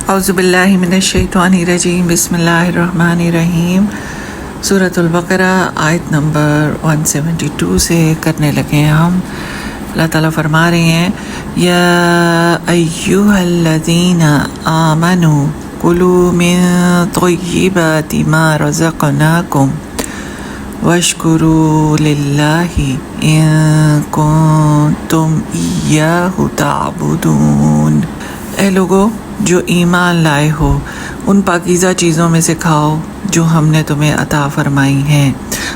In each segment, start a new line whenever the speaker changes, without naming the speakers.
اعوذ باللہ من الشیطان الرجیم، بسم اللہ الرحمن الرحیم۔ سورۃ البقرہ آیت نمبر 172 سے کرنے لگے ہیں ہم۔ اللہ تعالیٰ فرما رہے ہیں یا ایہا الذین آمنوا کلوا من طیبات ما رزقناکم واشکروا للہ ان کنتم ایاہ تعبدون۔ اے لوگو جو ایمان لائے ہو، ان پاکیزہ چیزوں میں سے کھاؤ جو ہم نے تمہیں عطا فرمائی ہیں،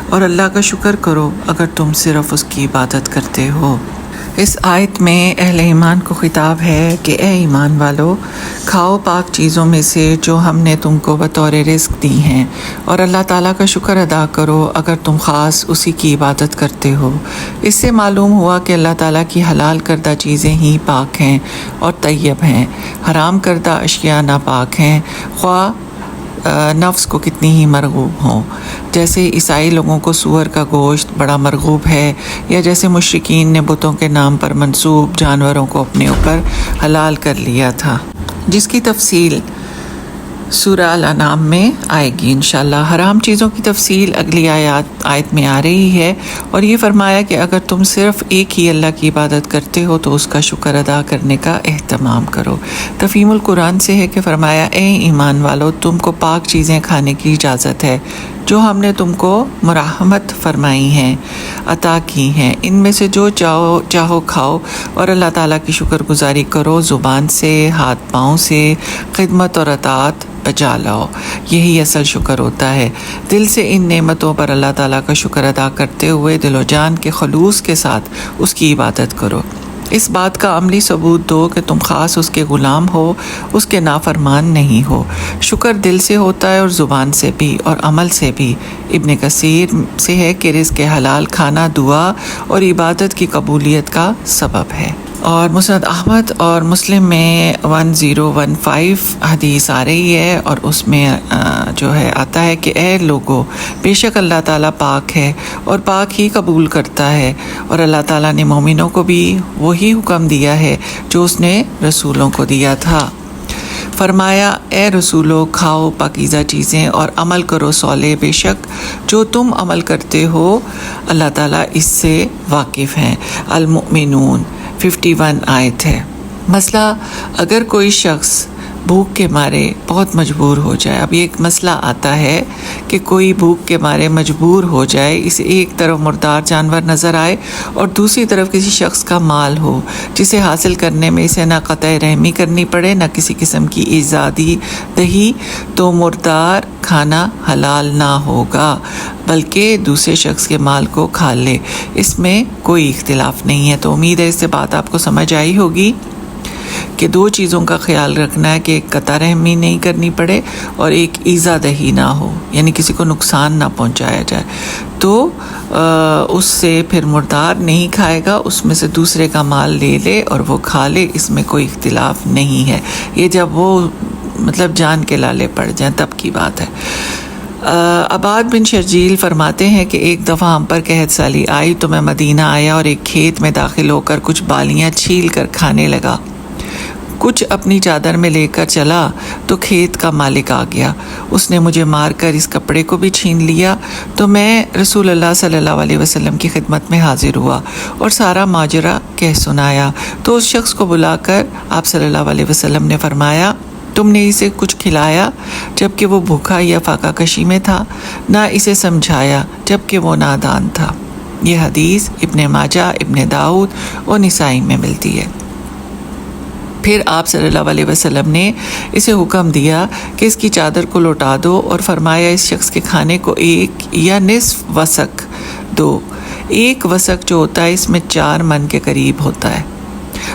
اور اللہ کا شکر کرو اگر تم صرف اس کی عبادت کرتے ہو۔ اس آیت میں اہل ایمان کو خطاب ہے کہ اے ایمان والو، کھاؤ پاک چیزوں میں سے جو ہم نے تم کو بطور رزق دی ہیں، اور اللہ تعالیٰ کا شکر ادا کرو اگر تم خاص اسی کی عبادت کرتے ہو۔ اس سے معلوم ہوا کہ اللہ تعالیٰ کی حلال کردہ چیزیں ہی پاک ہیں اور طیب ہیں، حرام کردہ اشیاء ناپاک ہیں، خواہ نفس کو کتنی ہی مرغوب ہوں۔ جیسے عیسائی لوگوں کو سور کا گوشت بڑا مرغوب ہے، یا جیسے مشرکین نے بتوں کے نام پر منسوب جانوروں کو اپنے اوپر حلال کر لیا تھا، جس کی تفصیل سورہ الانعام میں آئے گی انشاءاللہ۔ حرام چیزوں کی تفصیل اگلی آیت میں آ رہی ہے، اور یہ فرمایا کہ اگر تم صرف ایک ہی اللہ کی عبادت کرتے ہو تو اس کا شکر ادا کرنے کا اہتمام کرو۔ تفہیم القرآن سے ہے کہ فرمایا اے ایمان والو، تم کو پاک چیزیں کھانے کی اجازت ہے جو ہم نے تم کو مرحمت فرمائی ہیں، عطا کی ہیں، ان میں سے جو چاہو کھاؤ، اور اللہ تعالیٰ کی شکر گزاری کرو، زبان سے، ہاتھ پاؤں سے، خدمت اور اطاعت بجا لاؤ۔ یہی اصل شکر ہوتا ہے۔ دل سے ان نعمتوں پر اللہ تعالیٰ کا شکر ادا کرتے ہوئے دل و جان کے خلوص کے ساتھ اس کی عبادت کرو۔ اس بات کا عملی ثبوت دو کہ تم خاص اس کے غلام ہو، اس کے نافرمان نہیں ہو۔ شکر دل سے ہوتا ہے اور زبان سے بھی اور عمل سے بھی۔ ابن کثیر سے ہے کہ رزق حلال کھانا دعا اور عبادت کی قبولیت کا سبب ہے۔ اور مسند احمد اور مسلم میں 1015 حدیث آ رہی ہے، اور اس میں جو ہے آتا ہے کہ اے لوگو، بے شک اللہ تعالیٰ پاک ہے اور پاک ہی قبول کرتا ہے، اور اللہ تعالیٰ نے مومنوں کو بھی وہی حکم دیا ہے جو اس نے رسولوں کو دیا تھا۔ فرمایا اے رسولو، کھاؤ پاکیزہ چیزیں اور عمل کرو صالح، بے شک جو تم عمل کرتے ہو اللہ تعالیٰ اس سے واقف ہیں۔ المؤمنون 51 آیت ہے۔ مسئلہ، اگر کوئی شخص بھوک کے مارے بہت مجبور ہو جائے، اب یہ ایک مسئلہ آتا ہے کہ کوئی بھوک کے مارے مجبور ہو جائے، اسے ایک طرف مردار جانور نظر آئے اور دوسری طرف کسی شخص کا مال ہو جسے حاصل کرنے میں اسے نہ قطع رحمی کرنی پڑے نہ کسی قسم کی آزادی دہی، تو مردار کھانا حلال نہ ہوگا بلکہ دوسرے شخص کے مال کو کھا لے۔ اس میں کوئی اختلاف نہیں ہے۔ تو امید ہے اس سے بات آپ کو سمجھ آئی ہوگی کہ دو چیزوں کا خیال رکھنا ہے کہ ایک قطع رحمی نہیں کرنی پڑے اور ایک ایذا دہی نہ ہو، یعنی کسی کو نقصان نہ پہنچایا جائے۔ تو اس سے پھر مردار نہیں کھائے گا، اس میں سے دوسرے کا مال لے لے اور وہ کھا لے، اس میں کوئی اختلاف نہیں ہے۔ یہ جب وہ جان کے لالے پڑ جائیں تب کی بات ہے۔ عباد بن شرجیل فرماتے ہیں کہ ایک دفعہ ہم پر قحط سالی آئی تو میں مدینہ آیا اور ایک کھیت میں داخل ہو کر کچھ بالیاں چھیل کر کھانے لگا۔ کچھ اپنی چادر میں لے کر چلا تو کھیت کا مالک آ گیا، اس نے مجھے مار کر اس کپڑے کو بھی چھین لیا۔ تو میں رسول اللہ صلی اللہ علیہ وسلم کی خدمت میں حاضر ہوا اور سارا ماجرا کہہ سنایا۔ تو اس شخص کو بلا کر آپ صلی اللہ علیہ وسلم نے فرمایا تم نے اسے کچھ کھلایا جبکہ وہ بھوکا یا فاقہ کشی میں تھا، نہ اسے سمجھایا جبکہ وہ نادان تھا۔ یہ حدیث ابن ماجہ، ابن داؤد اور نسائی میں ملتی ہے۔ پھر آپ صلی اللہ علیہ وسلم نے اسے حکم دیا کہ اس کی چادر کو لوٹا دو، اور فرمایا اس شخص کے کھانے کو ایک یا نصف وسق دو۔ ایک وسق جو ہوتا ہے اس میں 4 من کے قریب ہوتا ہے،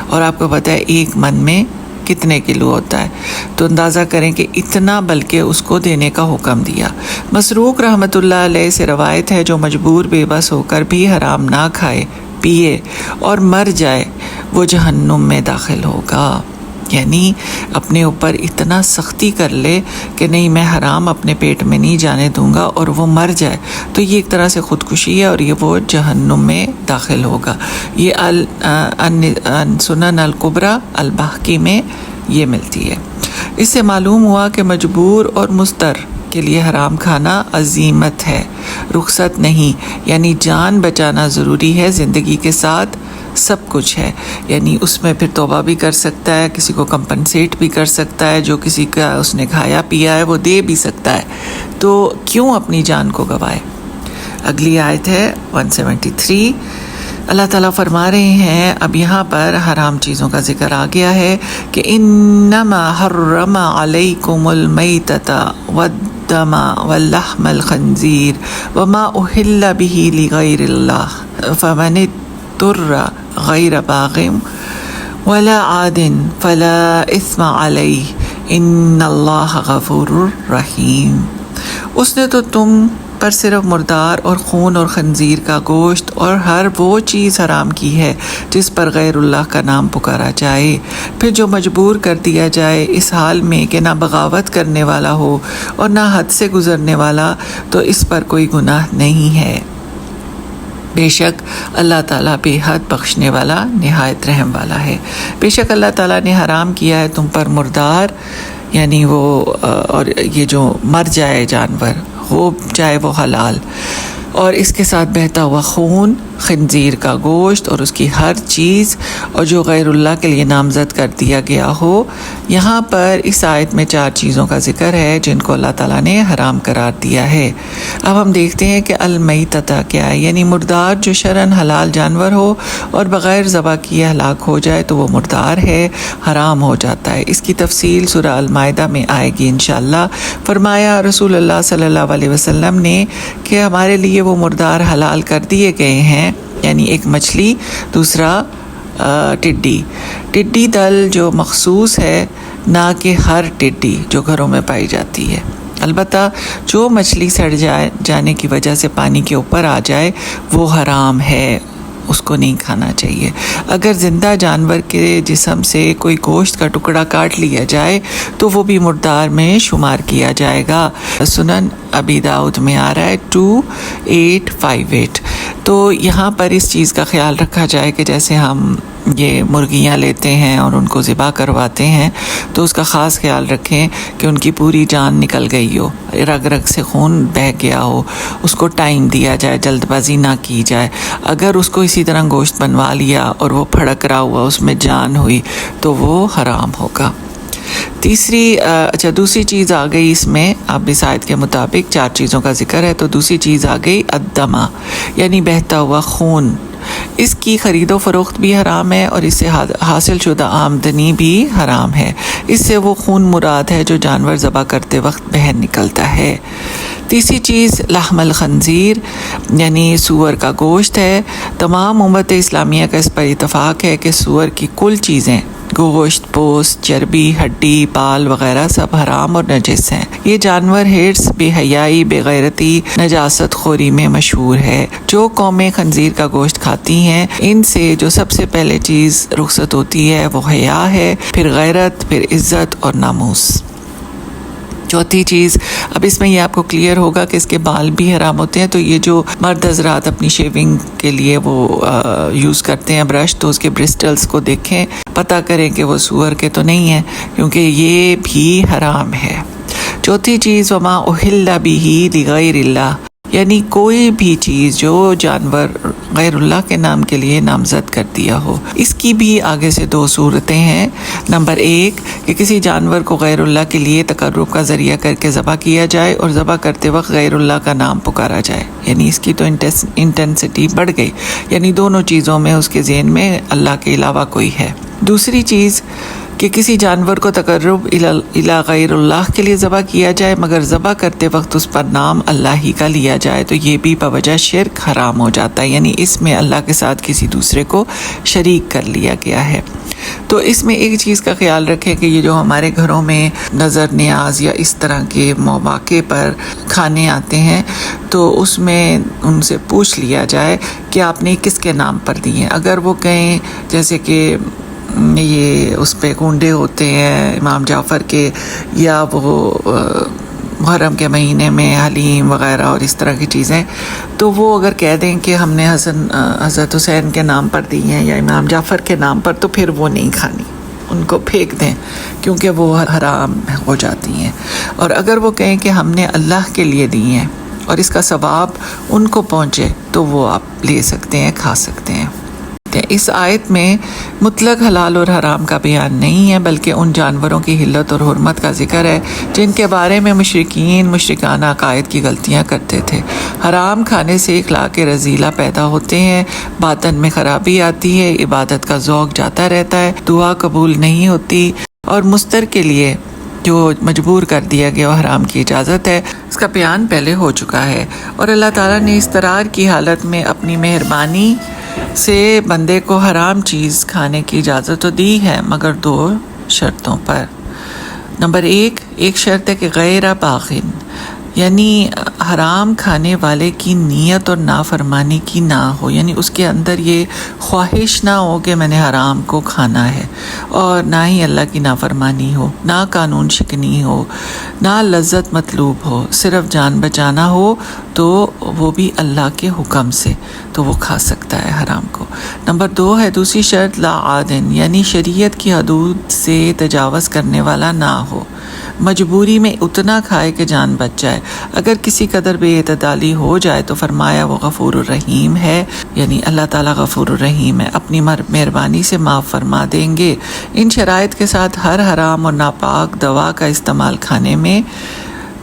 اور آپ کو پتہ ہے 1 من میں کتنے کلو ہوتا ہے، تو اندازہ کریں کہ اتنا، بلکہ اس کو دینے کا حکم دیا۔ مسروق رحمۃ اللہ علیہ سے روایت ہے جو مجبور بے بس ہو کر بھی حرام نہ کھائے پیے اور مر جائے وہ جہنم میں داخل ہوگا۔ یعنی اپنے اوپر اتنا سختی کر لے کہ نہیں میں حرام اپنے پیٹ میں نہیں جانے دوں گا اور وہ مر جائے، تو یہ ایک طرح سے خودکشی ہے اور یہ وہ جہنم میں داخل ہوگا۔ یہ سنن الکبریٰ البحقی میں یہ ملتی ہے۔ اس سے معلوم ہوا کہ مجبور اور مضطر کے لیے حرام کھانا عزیمت ہے، رخصت نہیں، یعنی جان بچانا ضروری ہے، زندگی کے ساتھ سب کچھ ہے، یعنی اس میں پھر توبہ بھی کر سکتا ہے، کسی کو کمپنسیٹ بھی کر سکتا ہے، جو کسی کا اس نے کھایا پیا ہے وہ دے بھی سکتا ہے، تو کیوں اپنی جان کو گوائے۔ اگلی آیت ہے 173۔ اللہ تعالیٰ فرما رہے ہیں، اب یہاں پر حرام چیزوں کا ذکر آ گیا ہے کہ انما حرم علیکم المیتۃ والدم واللحم الخنزیر وما اہل بہ لغیر اللہ فمن اضطر غیر باغ ولا عاد فلا اثم علیہ ان اللہ غفور رحیم۔ اس نے تو تم پر صرف مردار اور خون اور خنزیر کا گوشت اور ہر وہ چیز حرام کی ہے جس پر غیر اللہ کا نام پکارا جائے، پھر جو مجبور کر دیا جائے اس حال میں کہ نہ بغاوت کرنے والا ہو اور نہ حد سے گزرنے والا، تو اس پر کوئی گناہ نہیں ہے۔ بے شک اللہ تعالیٰ بے حد بخشنے والا نہایت رحم والا ہے۔ بے شک اللہ تعالیٰ نے حرام کیا ہے تم پر مردار، یعنی وہ اور یہ جو مر جائے جانور ہو چاہے وہ حلال، اور اس کے ساتھ بہتا ہوا خون، خنزیر کا گوشت اور اس کی ہر چیز، اور جو غیر اللہ کے لیے نامزد کر دیا گیا ہو۔ یہاں پر اس آیت میں 4 چیزوں کا ذکر ہے جن کو اللہ تعالیٰ نے حرام قرار دیا ہے۔ اب ہم دیکھتے ہیں کہ المیتۃ کیا ہے، یعنی مردار جو شرعاً حلال جانور ہو اور بغیر ذبح کیے ہلاک ہو جائے تو وہ مردار ہے، حرام ہو جاتا ہے۔ اس کی تفصیل سورہ المائدہ میں آئے گی انشاءاللہ۔ فرمایا رسول اللہ صلی اللہ علیہ وسلم نے کہ ہمارے لیے وہ مردار حلال کر دیے گئے ہیں، یعنی ایک مچھلی، دوسرا ٹڈی دل جو مخصوص ہے، نہ کہ ہر ٹڈی جو گھروں میں پائی جاتی ہے۔ البتہ جو مچھلی سڑ جانے کی وجہ سے پانی کے اوپر آ جائے وہ حرام ہے، اس کو نہیں کھانا چاہیے۔ اگر زندہ جانور کے جسم سے کوئی گوشت کا ٹکڑا کاٹ لیا جائے تو وہ بھی مردار میں شمار کیا جائے گا۔ سنن ابی داؤد میں آ رہا ہے 2858۔ تو یہاں پر اس چیز کا خیال رکھا جائے کہ جیسے ہم یہ مرغیاں لیتے ہیں اور ان کو ذبح کرواتے ہیں تو اس کا خاص خیال رکھیں کہ ان کی پوری جان نکل گئی ہو، رگ رگ سے خون بہہ گیا ہو، اس کو ٹائم دیا جائے، جلد بازی نہ کی جائے۔ اگر اس کو اسی طرح گوشت بنوا لیا اور وہ پھڑک رہا ہوا اس میں جان ہوئی تو وہ حرام ہوگا۔ دوسری چیز آ گئی اس میں، اب اس آیت کے مطابق 4 چیزوں کا ذکر ہے تو دوسری چیز آ گئی الدمہ، یعنی بہتا ہوا خون۔ اس کی خرید و فروخت بھی حرام ہے اور اس سے حاصل شدہ آمدنی بھی حرام ہے۔ اس سے وہ خون مراد ہے جو جانور ذبح کرتے وقت بہہ نکلتا ہے۔ تیسری چیز لحم الخنزیر، یعنی سور کا گوشت ہے۔ تمام امت اسلامیہ کا اس پر اتفاق ہے کہ سور کی کل چیزیں، گوشت، پوست، چربی، ہڈی، بال وغیرہ سب حرام اور نجس ہیں۔ یہ جانور حرص، بے حیائی، بے غیرتی، نجاست خوری میں مشہور ہے۔ جو قومیں خنزیر کا گوشت کھاتی ہیں ان سے جو سب سے پہلے چیز رخصت ہوتی ہے وہ حیا ہے، پھر غیرت، پھر عزت اور ناموس۔ چوتھی چیز، اب اس میں یہ آپ کو کلیئر ہوگا کہ اس کے بال بھی حرام ہوتے ہیں، تو یہ جو مرد حضرات اپنی شیونگ کے لیے وہ یوز کرتے ہیں برش، تو اس کے برسٹلز کو دیکھیں، پتہ کریں کہ وہ سور کے تو نہیں ہیں، کیونکہ یہ بھی حرام ہے۔ چوتھی چیز وما اہل بہ لغیر اللہ، یعنی کوئی بھی چیز جو جانور غیر اللہ کے نام کے لیے نامزد کر دیا ہو۔ اس کی بھی آگے سے 2 صورتیں ہیں۔ نمبر 1 کہ کسی جانور کو غیر اللہ کے لیے تقرب کا ذریعہ کر کے ذبح کیا جائے اور ذبح کرتے وقت غیر اللہ کا نام پکارا جائے، یعنی اس کی تو انٹینسٹی بڑھ گئی، یعنی دونوں چیزوں میں اس کے ذہن میں اللہ کے علاوہ کوئی ہے۔ دوسری چیز کہ کسی جانور کو تقرب الی غیر اللہ کے لیے ذبح کیا جائے مگر ذبح کرتے وقت اس پر نام اللہ ہی کا لیا جائے تو یہ بھی بوجہ شرک حرام ہو جاتا ہے، یعنی اس میں اللہ کے ساتھ کسی دوسرے کو شریک کر لیا گیا ہے۔ تو اس میں ایک چیز کا خیال رکھیں کہ یہ جو ہمارے گھروں میں نظر نیاز یا اس طرح کے مواقع پر کھانے آتے ہیں تو اس میں ان سے پوچھ لیا جائے کہ آپ نے کس کے نام پر دی ہیں۔ اگر وہ کہیں جیسے کہ یہ اس پہ کنڈے ہوتے ہیں امام جعفر کے، یا وہ محرم کے مہینے میں حلیم وغیرہ اور اس طرح کی چیزیں، تو وہ اگر کہہ دیں کہ ہم نے حضرت حسین کے نام پر دی ہیں یا امام جعفر کے نام پر، تو پھر وہ نہیں کھانی، ان کو پھینک دیں کیونکہ وہ حرام ہو جاتی ہیں، اور اگر وہ کہیں کہ ہم نے اللہ کے لیے دی ہیں اور اس کا ثواب ان کو پہنچے تو وہ آپ لے سکتے ہیں، کھا سکتے ہیں۔ اس آیت میں مطلق حلال اور حرام کا بیان نہیں ہے، بلکہ ان جانوروں کی حلت اور حرمت کا ذکر ہے جن کے بارے میں مشرکین مشرکانہ عقائد کی غلطیاں کرتے تھے۔ حرام کھانے سے اخلاق رذیلہ پیدا ہوتے ہیں، باطن میں خرابی آتی ہے، عبادت کا ذوق جاتا رہتا ہے، دعا قبول نہیں ہوتی، اور مستر کے لیے جو مجبور کر دیا گیا وہ حرام کی اجازت ہے، اس کا بیان پہلے ہو چکا ہے۔ اور اللہ تعالیٰ نے اضطرار کی حالت میں اپنی مہربانی سے بندے کو حرام چیز کھانے کی اجازت تو دی ہے، مگر 2 شرطوں پر۔ نمبر 1 شرط ہے کہ غیر باغن، یعنی حرام کھانے والے کی نیت اور نافرمانی کی نہ ہو، یعنی اس کے اندر یہ خواہش نہ ہو کہ میں نے حرام کو کھانا ہے، اور نہ ہی اللہ کی نافرمانی ہو، نہ قانون شکنی ہو، نہ لذت مطلوب ہو، صرف جان بچانا ہو تو وہ بھی اللہ کے حکم سے، تو وہ کھا سکتا ہے حرام کو۔ نمبر 2 ہے دوسری شرط لا عادن، یعنی شریعت کی حدود سے تجاوز کرنے والا نہ ہو، مجبوری میں اتنا کھائے کہ جان بچ جائے۔ اگر کسی قدر بے اعتدالی ہو جائے تو فرمایا وہ غفور الرحیم ہے، یعنی اللہ تعالیٰ غفور الرحیم ہے، اپنی مہربانی سے معاف فرما دیں گے۔ ان شرائط کے ساتھ ہر حرام اور ناپاک دوا کا استعمال کھانے میں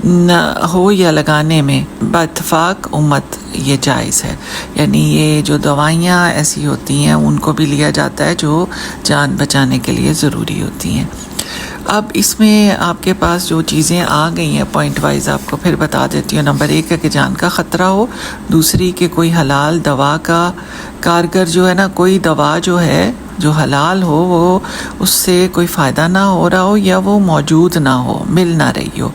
نہ ہو یا لگانے میں باتفاق امت یہ جائز ہے، یعنی یہ جو دوائیاں ایسی ہوتی ہیں ان کو بھی لیا جاتا ہے جو جان بچانے کے لیے ضروری ہوتی ہیں۔ اب اس میں آپ کے پاس جو چیزیں آ گئی ہیں پوائنٹ وائز آپ کو پھر بتا دیتی ہوں۔ نمبر 1 ہے کہ جان کا خطرہ ہو، دوسری کہ کوئی حلال دوا کا کارگر جو ہے نا، کوئی دوا جو ہے جو حلال ہو وہ اس سے کوئی فائدہ نہ ہو رہا ہو، یا وہ موجود نہ ہو، مل نہ رہی ہو،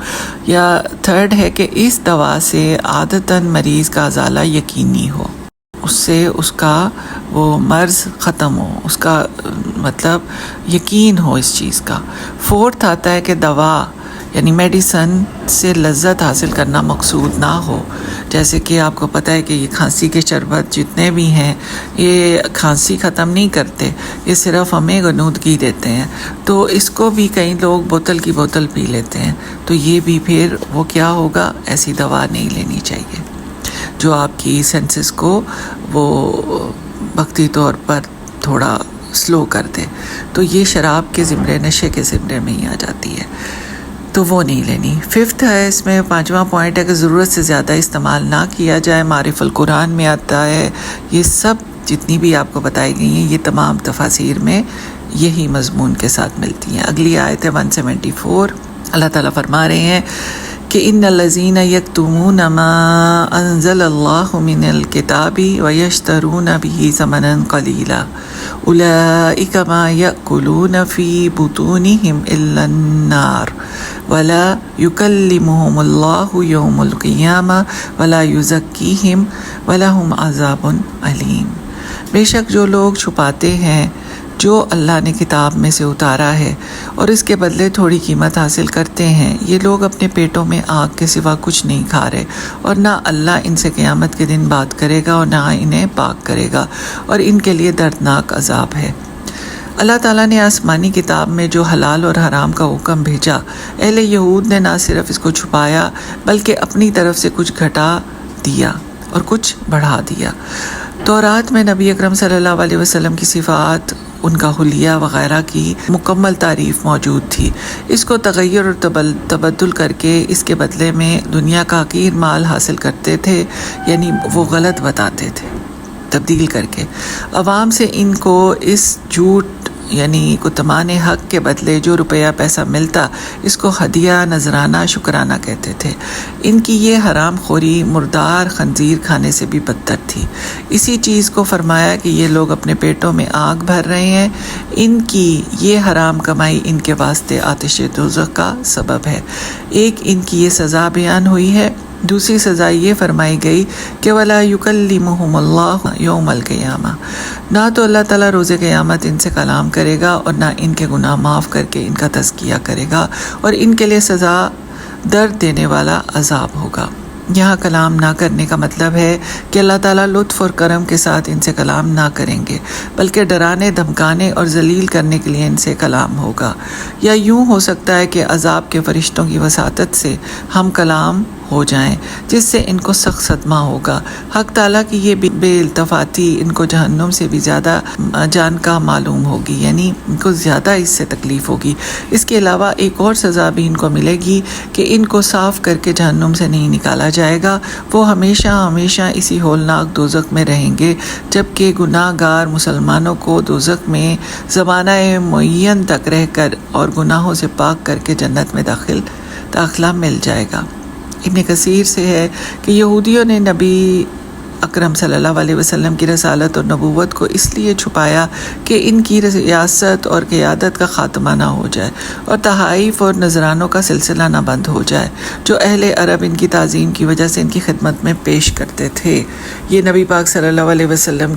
یا 3 ہے کہ اس دوا سے عادتاً مریض کا ازالہ یقینی ہو، اس سے اس کا وہ مرض ختم ہو، اس کا مطلب یقین ہو اس چیز کا۔ 4 آتا ہے کہ دوا یعنی میڈیسن سے لذت حاصل کرنا مقصود نہ ہو، جیسے کہ آپ کو پتہ ہے کہ یہ کھانسی کے شربت جتنے بھی ہیں یہ کھانسی ختم نہیں کرتے، یہ صرف ہمیں غنودگی دیتے ہیں، تو اس کو بھی کئی لوگ بوتل کی بوتل پی لیتے ہیں، تو یہ بھی پھر وہ کیا ہوگا، ایسی دوا نہیں لینی چاہیے جو آپ کی سینسز کو وہ وقتی طور پر تھوڑا سلو کر دے، تو یہ شراب کے زمرے، نشے کے زمرے میں ہی آ جاتی ہے، تو وہ نہیں لینی۔ 5 ہے اس میں 5واں پوائنٹ ہے کہ ضرورت سے زیادہ استعمال نہ کیا جائے، معرف القرآن میں آتا ہے، یہ سب جتنی بھی آپ کو بتائی گئی ہیں یہ تمام تفاسیر میں یہی مضمون کے ساتھ ملتی ہیں۔ اگلی آیت ہے 174، اللہ تعالیٰ فرما رہے ہیں کہ ان الذین یکتمون ما انزل اللہ من الکتاب ویشترون به ثمنا قلیلا اولئک ما یأکلون فی بطونہم الا النار ولا یکلمہم اللہ یوم القیامہ ولا یزکیہم ولہم عذاب علیم۔ بے شک جو لوگ چھپاتے ہیں جو اللہ نے کتاب میں سے اتارا ہے اور اس کے بدلے تھوڑی قیمت حاصل کرتے ہیں، یہ لوگ اپنے پیٹوں میں آگ کے سوا کچھ نہیں کھا رہے، اور نہ اللہ ان سے قیامت کے دن بات کرے گا اور نہ انہیں پاک کرے گا، اور ان کے لیے دردناک عذاب ہے۔ اللہ تعالیٰ نے آسمانی کتاب میں جو حلال اور حرام کا حکم بھیجا، اہل یہود نے نہ صرف اس کو چھپایا بلکہ اپنی طرف سے کچھ گھٹا دیا اور کچھ بڑھا دیا۔ تورات میں نبی اکرم صلی اللہ علیہ وسلم کی صفات، ان کا حلیہ وغیرہ کی مکمل تعریف موجود تھی، اس کو تغیر اور تبدل کر کے اس کے بدلے میں دنیا کا حقیر مال حاصل کرتے تھے، یعنی وہ غلط بتاتے تھے تبدیل کر کے۔ عوام سے ان کو اس جھوٹ یعنی کتمان حق کے بدلے جو روپیہ پیسہ ملتا اس کو ہدیہ، نذرانہ، شکرانہ کہتے تھے۔ ان کی یہ حرام خوری مردار خنزیر کھانے سے بھی بدتر تھی۔ اسی چیز کو فرمایا کہ یہ لوگ اپنے پیٹوں میں آگ بھر رہے ہیں، ان کی یہ حرام کمائی ان کے واسطے آتش دوزخ کا سبب ہے۔ ایک ان کی یہ سزا بیان ہوئی ہے، دوسری سزا یہ فرمائی گئی کہ وَلَا يُكَلِّمُهُمُ اللَّهُ يَوْمَ الْقِيَامَةِ، نہ تو اللہ تعالیٰ روز قیامت ان سے کلام کرے گا اور نہ ان کے گناہ معاف کر کے ان کا تزکیہ کرے گا، اور ان کے لیے سزا درد دینے والا عذاب ہوگا۔ یہاں کلام نہ کرنے کا مطلب ہے کہ اللہ تعالیٰ لطف اور کرم کے ساتھ ان سے کلام نہ کریں گے، بلکہ ڈرانے، دھمکانے اور ذلیل کرنے کے لیے ان سے کلام ہوگا۔ یا یوں ہو سکتا ہے کہ عذاب کے فرشتوں کی وساطت سے ہم کلام ہو جائیں، جس سے ان کو سخت صدمہ ہوگا۔ حق تعالیٰ کی یہ بے التفاتی ان کو جہنم سے بھی زیادہ جان کا معلوم ہوگی، یعنی ان کو زیادہ اس سے تکلیف ہوگی۔ اس کے علاوہ ایک اور سزا بھی ان کو ملے گی کہ ان کو صاف کر کے جہنم سے نہیں نکالا جائے گا، وہ ہمیشہ ہمیشہ اسی ہولناک دوزخ میں رہیں گے، جبکہ گناہ گار مسلمانوں کو دوزخ میں زمانہ معین تک رہ کر اور گناہوں سے پاک کر کے جنت میں داخلہ مل جائے گا۔ ابن کثیر سے ہے کہ یہودیوں نے نبی اکرم صلی اللہ علیہ وسلم کی رسالت اور نبوت کو اس لیے چھپایا کہ ان کی ریاست اور قیادت کا خاتمہ نہ ہو جائے اور تحائف اور نذرانوں کا سلسلہ نہ بند ہو جائے جو اہل عرب ان کی تعظیم کی وجہ سے ان کی خدمت میں پیش کرتے تھے۔ یہ نبی پاک صلی اللہ علیہ وسلم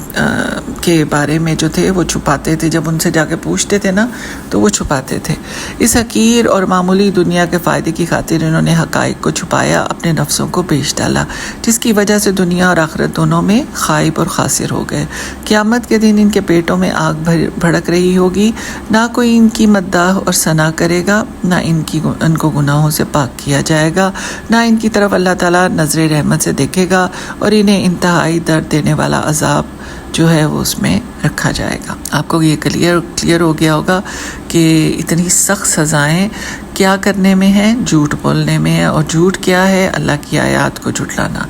کے بارے میں جو تھے وہ چھپاتے تھے، جب ان سے جا کے پوچھتے تھے نا تو وہ چھپاتے تھے۔ اس حقیر اور معمولی دنیا کے فائدے کی خاطر انہوں نے حقائق کو چھپایا، اپنے نفسوں کو بیچ ڈالا، جس کی وجہ سے دنیا اور آخرت دونوں میں خائب اور خاسر ہو گئے۔ قیامت کے دن ان کے پیٹوں میں آگ بھڑک رہی ہوگی، نہ کوئی ان کی مداح اور ثنا کرے گا، نہ ان کو گناہوں سے پاک کیا جائے گا، نہ ان کی طرف اللہ تعالیٰ نظر رحمت سے دیکھے گا، اور انہیں انتہائی درد دینے والا عذاب جو ہے وہ اس میں رکھا جائے گا۔ آپ کو یہ کلیئر ہو گیا ہوگا کہ اتنی سخت سزائیں کیا کرنے میں ہیں؟ جھوٹ بولنے میں ہے۔ اور جھوٹ کیا ہے؟ اللہ کی آیات کو جھٹلانا۔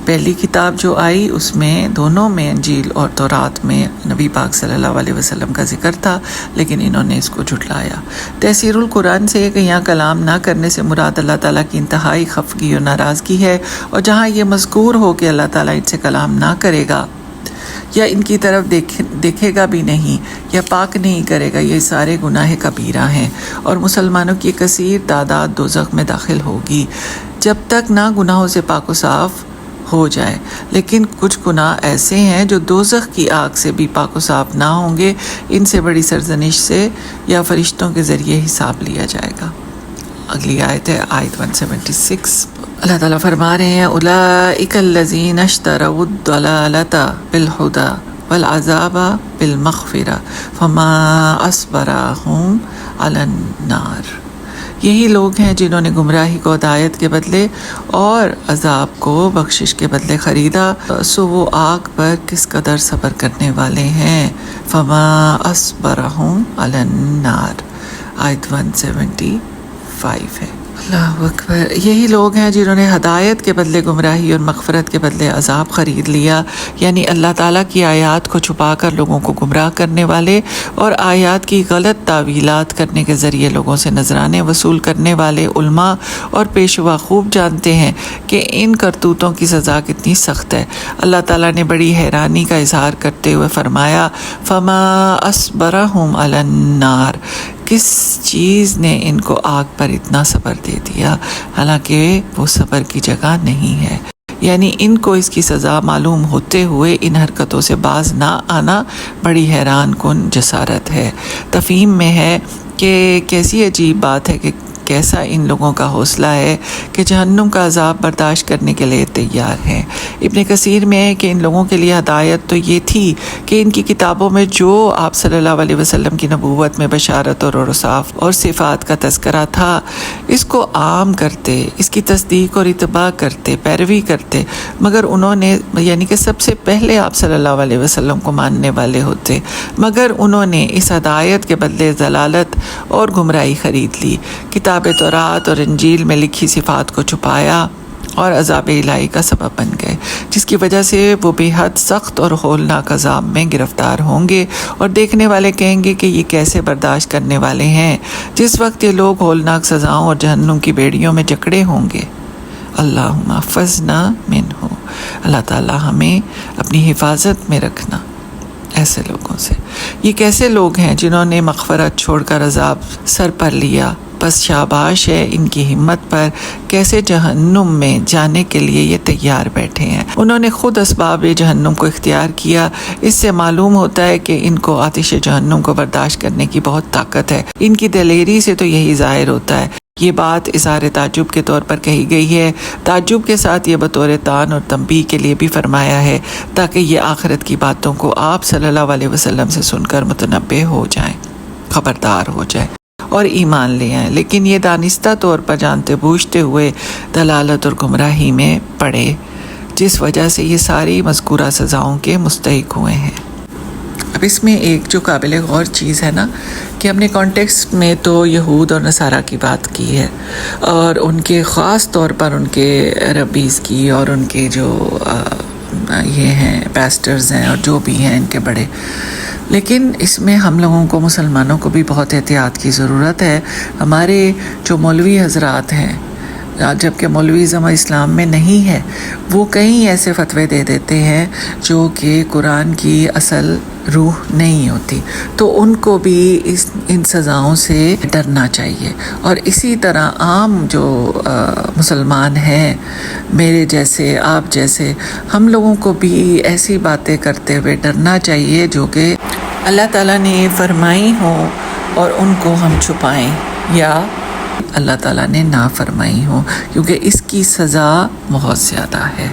پہلی کتاب جو آئی اس میں دونوں میں، انجیل اور تورات میں، نبی پاک صلی اللہ علیہ وسلم کا ذکر تھا، لیکن انہوں نے اس کو جھٹلایا۔ تفسیر القرآن سے کہ یہاں کلام نہ کرنے سے مراد اللہ تعالیٰ کی انتہائی خفگی اور ناراضگی ہے، اور جہاں یہ مذکور ہو کہ اللہ تعالیٰ ان سے کلام نہ کرے گا یا ان کی طرف دیکھے گا بھی نہیں یا پاک نہیں کرے گا، یہ سارے گناہ کبیرہ ہیں، اور مسلمانوں کی کثیر تعداد دوزخ میں داخل ہوگی جب تک نہ گناہوں سے پاک و صاف ہو جائے۔ لیکن کچھ گناہ ایسے ہیں جو دوزخ کی آگ سے بھی پاک و صاف نہ ہوں گے، ان سے بڑی سرزنش سے یا فرشتوں کے ذریعے حساب لیا جائے گا۔ اگلی آیت ہے آیت 176۔ اللہ تعالیٰ فرما رہے ہیں اولئک الذین اشتروا الضلالۃ بالہدی والعذاب بالمغفرہ فما اصبرہم علی النار۔ یہی لوگ ہیں جنہوں نے گمراہی کو ہدایت کے بدلے اور عذاب کو بخشش کے بدلے خریدا، سو وہ آگ پر کس قدر صبر کرنے والے ہیں۔ فما اصبرہم علی النار، آیت 175 ہے۔ اللہ اکبر۔ یہی لوگ ہیں جنہوں نے ہدایت کے بدلے گمراہی اور مغفرت کے بدلے عذاب خرید لیا، یعنی اللہ تعالیٰ کی آیات کو چھپا کر لوگوں کو گمراہ کرنے والے اور آیات کی غلط تعویلات کرنے کے ذریعے لوگوں سے نذرانے وصول کرنے والے علماء اور پیشوا خوب جانتے ہیں کہ ان کرتوتوں کی سزا کتنی سخت ہے۔ اللہ تعالیٰ نے بڑی حیرانی کا اظہار کرتے ہوئے فرمایا فما اصبرہم علی النار، کس چیز نے ان کو آگ پر اتنا صبر دے دیا، حالانکہ وہ صبر کی جگہ نہیں ہے۔ یعنی ان کو اس کی سزا معلوم ہوتے ہوئے ان حرکتوں سے باز نہ آنا بڑی حیران کن جسارت ہے۔ تفہیم میں ہے کہ کیسی عجیب بات ہے کہ کیسا ان لوگوں کا حوصلہ ہے کہ جہنم کا عذاب برداشت کرنے کے لیے تیار ہیں۔ ابن کثیر میں ہے کہ ان لوگوں کے لیے ہدایت تو یہ تھی کہ ان کی کتابوں میں جو آپ صلی اللہ علیہ وسلم کی نبوت میں بشارت اور اوصاف اور صفات کا تذکرہ تھا، اس کو عام کرتے، اس کی تصدیق اور اتباع کرتے، پیروی کرتے، مگر انہوں نے، یعنی کہ سب سے پہلے آپ صلی اللہ علیہ وسلم کو ماننے والے ہوتے، مگر انہوں نے اس ہدایت کے بدلے ضلالت اور گمراہی خرید لی، کتاب تورات اور انجیل میں لکھی صفات کو چھپایا اور عذاب الہی کا سبب بن گئے، جس کی وجہ سے وہ بے حد سخت اور ہولناک عذاب میں گرفتار ہوں گے، اور دیکھنے والے کہیں گے کہ یہ کیسے برداشت کرنے والے ہیں جس وقت یہ لوگ ہولناک سزاؤں اور جہنم کی بیڑیوں میں جکڑے ہوں گے۔ اللہم احفظنا منہ، اللہ تعالیٰ ہمیں اپنی حفاظت میں رکھنا ایسے لوگوں سے۔ یہ کیسے لوگ ہیں جنہوں نے مغفرت چھوڑ کر عذاب سر پر لیا؟ بس شاباش ہے ان کی ہمت پر، کیسے جہنم میں جانے کے لیے یہ تیار بیٹھے ہیں۔ انہوں نے خود اسباب جہنم کو اختیار کیا۔ اس سے معلوم ہوتا ہے کہ ان کو آتش جہنم کو برداشت کرنے کی بہت طاقت ہے۔ ان کی دلیری سے تو یہی ظاہر ہوتا ہے یہ بات اظہار تعجب کے طور پر کہی گئی ہے، تعجب کے ساتھ یہ بطور تان اور تنبیہ کے لیے بھی فرمایا ہے تاکہ یہ آخرت کی باتوں کو آپ صلی اللہ علیہ وسلم سے سن کر متنبہ ہو جائیں، خبردار ہو جائیں اور ایمان لے آئیں، لیکن یہ دانستہ طور پر جانتے بوجھتے ہوئے دلالت اور گمراہی میں پڑے، جس وجہ سے یہ ساری مذکورہ سزاؤں کے مستحق ہوئے ہیں۔ اب اس میں ایک جو قابل غور چیز ہے نا کہ ہم نے کانٹیکسٹ میں تو یہود اور نصارہ کی بات کی ہے اور ان کے خاص طور پر ان کے ربیز کی اور ان کے جو یہ ہیں پیسٹرز ہیں اور جو بھی ہیں ان کے بڑے، لیکن اس میں ہم لوگوں کو مسلمانوں کو بھی بہت احتیاط کی ضرورت ہے۔ ہمارے جو مولوی حضرات ہیں، جبکہ مولویزم اسلام میں نہیں ہے، وہ کئی ایسے فتوے دے دیتے ہیں جو کہ قرآن کی اصل روح نہیں ہوتی، تو ان کو بھی ان سزاؤں سے ڈرنا چاہیے۔ اور اسی طرح عام جو مسلمان ہیں، میرے جیسے آپ جیسے، ہم لوگوں کو بھی ایسی باتیں کرتے ہوئے ڈرنا چاہیے جو کہ اللہ تعالیٰ نے فرمائی ہوں اور ان کو ہم چھپائیں یا اللہ تعالیٰ نے نہ فرمائی ہوں، کیونکہ اس کی سزا بہت زیادہ ہے۔